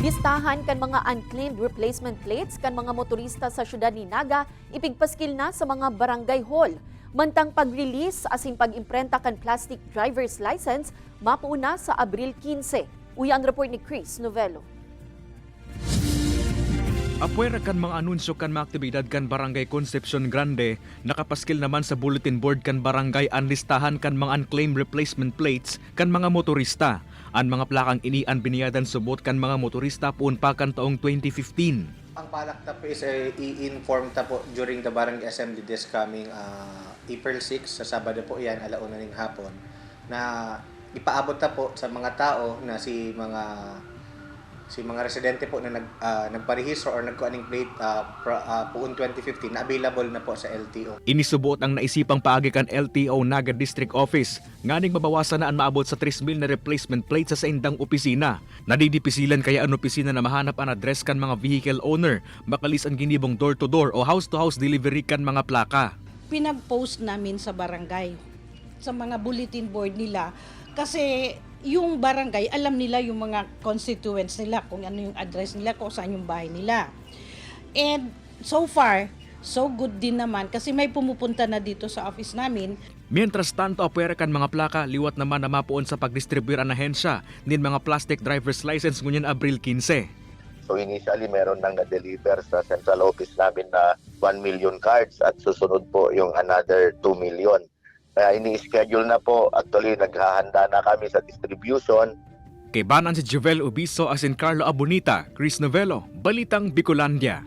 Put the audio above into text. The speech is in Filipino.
Listahan kan mga unclaimed replacement plates kan mga motorista sa syudad ni Naga ipigpaskil na sa mga barangay hall. Mantang pag-release asing pag-imprenta kan plastic driver's license mapuuna sa Abril 15. Uyan report ni Chris Novelo. Apwera kan mga anunsyo kan mga aktibidad kan Barangay Concepcion Grande, nakapaskil naman sa bulletin board kan barangay ang listahan kan mga unclaimed replacement plates kan mga motorista. Ang mga plakang inian biniyadan subot kan mga motorista puun pa kan taong 2015. Ang palak ta po is i-inform ta po during the Barangay Assembly this coming April 6 sa Sabado po yan, 1:00 ng hapon, na ipaabot ta po sa mga tao na si mga residente po na nagparehistro or nagkuaning plate puun 2015 na available na po sa LTO. Inisubot ang naisipang paagi kan LTO Naga District Office, nganing mabawasan na ang maabot sa 3,000 na replacement plates sa indang opisina. Nadidipisilan kaya ang opisina na mahanap ang address kan mga vehicle owner, makalis ang ginibong door-to-door o house-to-house delivery kan mga plaka. Pinag-post namin sa barangay, sa mga bulletin board nila, kasi yung barangay, alam nila yung mga constituents nila, kung ano yung address nila, kung saan yung bahay nila. And so far, so good din naman kasi may pumupunta na dito sa office namin. Mientras tanto, apwera kan mga plaka, liwat naman na mapuon sa pagdistribute ang ahensya nin mga plastic driver's license ngunyan Abril 15. So initially meron nang na-deliver sa central office namin na 1 million cards at susunod po yung another 2 million. Kaya ini-schedule na po, actually naghahanda na kami sa distribution. Kay banan si Jovel Ubiso asin Carlo Abonita, Chris Novelo, Balitang Bicolandia.